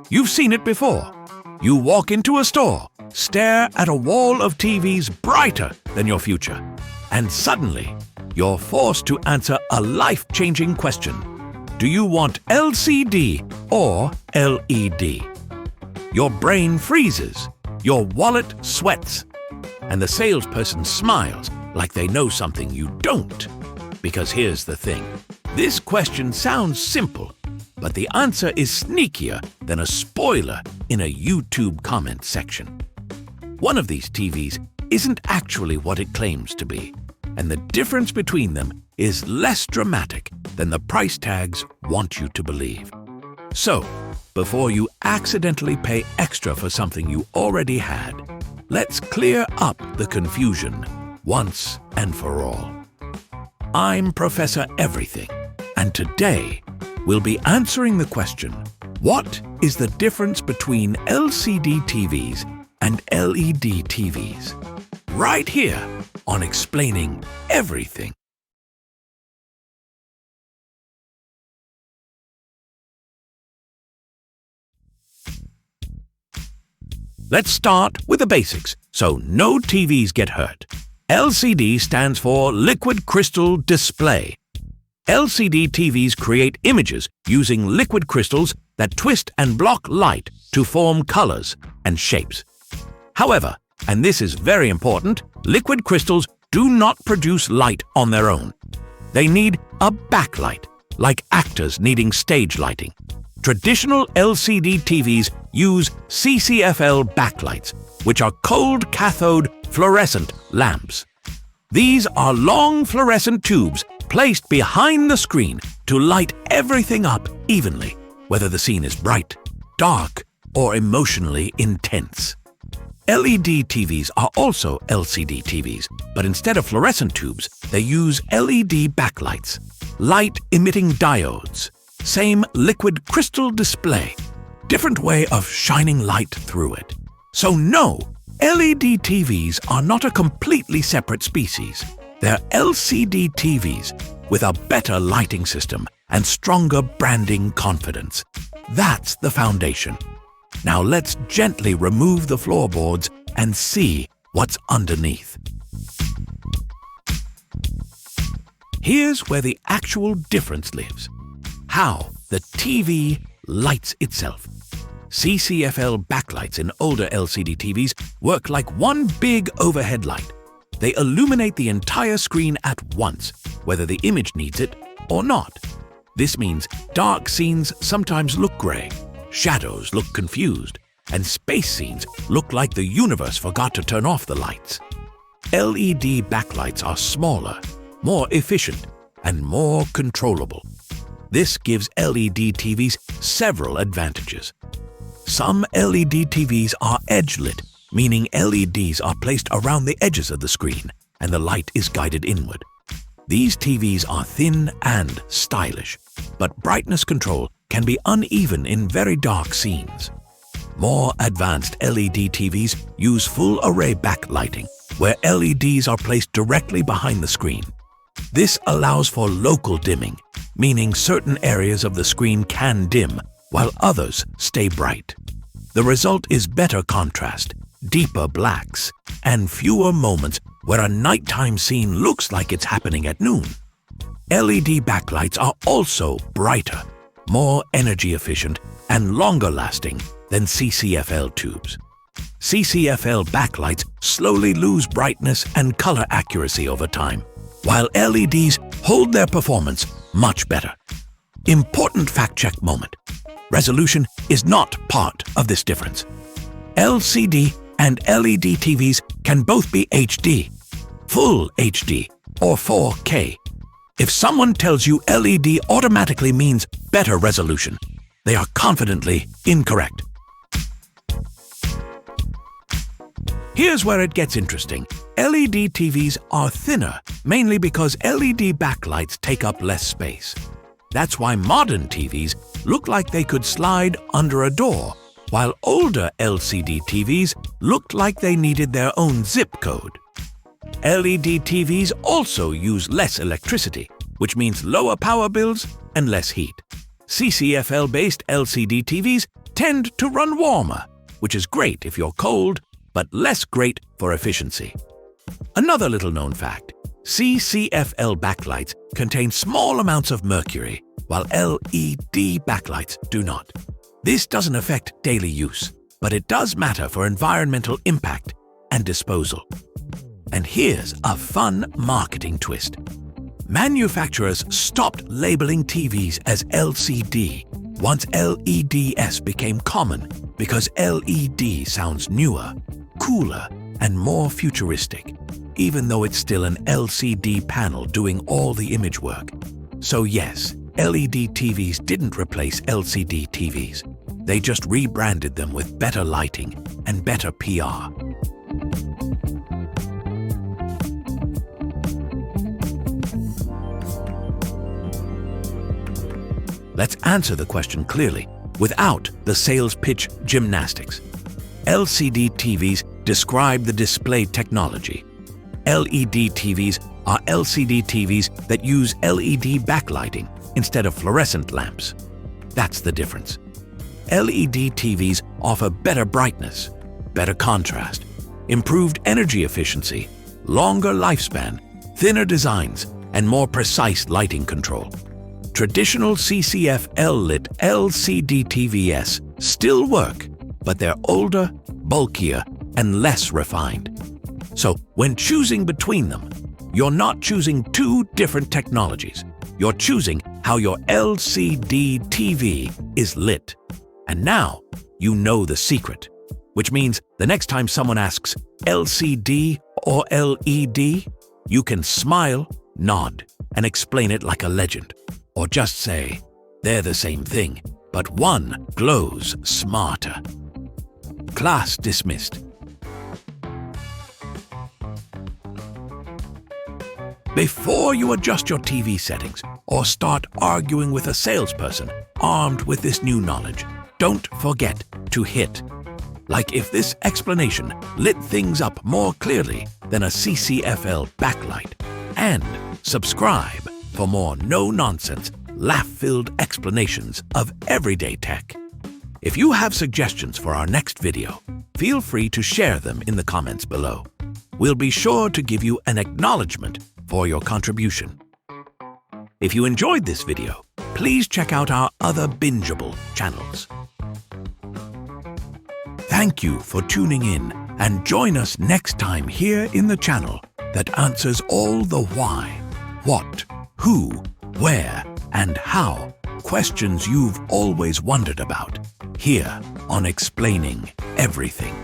You've seen it before. You walk into a store, stare at a wall of TVs brighter than your future, and suddenly you're forced to answer a life-changing question. Do you want LCD or LED? Your brain freezes, your wallet sweats, and the salesperson smiles like they know something you don't. Because here's the thing. This question sounds simple, but the answer is sneakier than a spoiler in a YouTube comment section. One of these TVs isn't actually what it claims to be, and the difference between them is less dramatic than the price tags want you to believe. So, before you accidentally pay extra for something you already had, let's clear up the confusion once and for all. I'm Professor Everything, and today we'll be answering the question, what is the difference between LCD TVs and LED TVs? Right here on Explaining Everything. Let's start with the basics, so no TVs get hurt. LCD stands for Liquid Crystal Display. LCD TVs create images using liquid crystals that twist and block light to form colors and shapes. However, and this is very important, liquid crystals do not produce light on their own. They need a backlight, like actors needing stage lighting. Traditional LCD TVs use CCFL backlights, which are cold cathode fluorescent lamps. These are long fluorescent tubes placed behind the screen to light everything up evenly, whether the scene is bright, dark, or emotionally intense. LED TVs are also LCD TVs, but instead of fluorescent tubes, they use LED backlights, light-emitting diodes. Same liquid crystal display, different way of shining light through it. So no, LED TVs are not a completely separate species. They're LCD TVs with a better lighting system and stronger branding confidence. That's the foundation. Now let's gently remove the floorboards and see what's underneath. Here's where the actual difference lives. How the TV lights itself. CCFL backlights in older LCD TVs work like one big overhead light. They illuminate the entire screen at once, whether the image needs it or not. This means dark scenes sometimes look gray, shadows look confused, and space scenes look like the universe forgot to turn off the lights. LED backlights are smaller, more efficient, and more controllable. This gives LED TVs several advantages. Some LED TVs are edge-lit, meaning LEDs are placed around the edges of the screen and the light is guided inward. These TVs are thin and stylish, but brightness control can be uneven in very dark scenes. More advanced LED TVs use full-array backlighting, where LEDs are placed directly behind the screen. This allows for local dimming, meaning certain areas of the screen can dim while others stay bright. The result is better contrast, deeper blacks, and fewer moments where a nighttime scene looks like it's happening at noon. LED backlights are also brighter, more energy efficient, and longer lasting than CCFL tubes. CCFL backlights slowly lose brightness and color accuracy over time, while LEDs hold their performance much better. Important fact check moment. Resolution is not part of this difference. LCD and LED TVs can both be HD, Full HD, or 4K. If someone tells you LED automatically means better resolution, they are confidently incorrect. Here's where it gets interesting. LED TVs are thinner, mainly because LED backlights take up less space. That's why modern TVs look like they could slide under a door, while older LCD TVs looked like they needed their own zip code. LED TVs also use less electricity, which means lower power bills and less heat. CCFL-based LCD TVs tend to run warmer, which is great if you're cold, but less great for efficiency. Another little-known fact, CCFL backlights contain small amounts of mercury, while LED backlights do not. This doesn't affect daily use, but it does matter for environmental impact and disposal. And here's a fun marketing twist. Manufacturers stopped labeling TVs as LCD once LEDs became common because LED sounds newer, cooler, and more futuristic, even though it's still an LCD panel doing all the image work. So yes, LED TVs didn't replace LCD TVs. They just rebranded them with better lighting and better PR. Let's answer the question clearly, without the sales pitch gymnastics. LCD TVs describe the display technology. LED TVs are LCD TVs that use LED backlighting instead of fluorescent lamps. That's the difference. LED TVs offer better brightness, better contrast, improved energy efficiency, longer lifespan, thinner designs, and more precise lighting control. Traditional CCFL-lit LCD TVs still work, but they're older, bulkier, and less refined. So when choosing between them, you're not choosing two different technologies. You're choosing how your LCD TV is lit. And now you know the secret, which means the next time someone asks LCD or LED, you can smile, nod, and explain it like a legend. Or just say, they're the same thing, but one glows smarter. Class dismissed. Before you adjust your TV settings or start arguing with a salesperson armed with this new knowledge, don't forget to hit. Like if this explanation lit things up more clearly than a CCFL backlight. And subscribe for more no-nonsense, laugh-filled explanations of everyday tech. If you have suggestions for our next video, feel free to share them in the comments below. We'll be sure to give you an acknowledgement for your contribution. If you enjoyed this video, please check out our other bingeable channels. Thank you for tuning in, and join us next time here in the channel that answers all the why, what, who, where, and how questions you've always wondered about, here on Explaining Everything.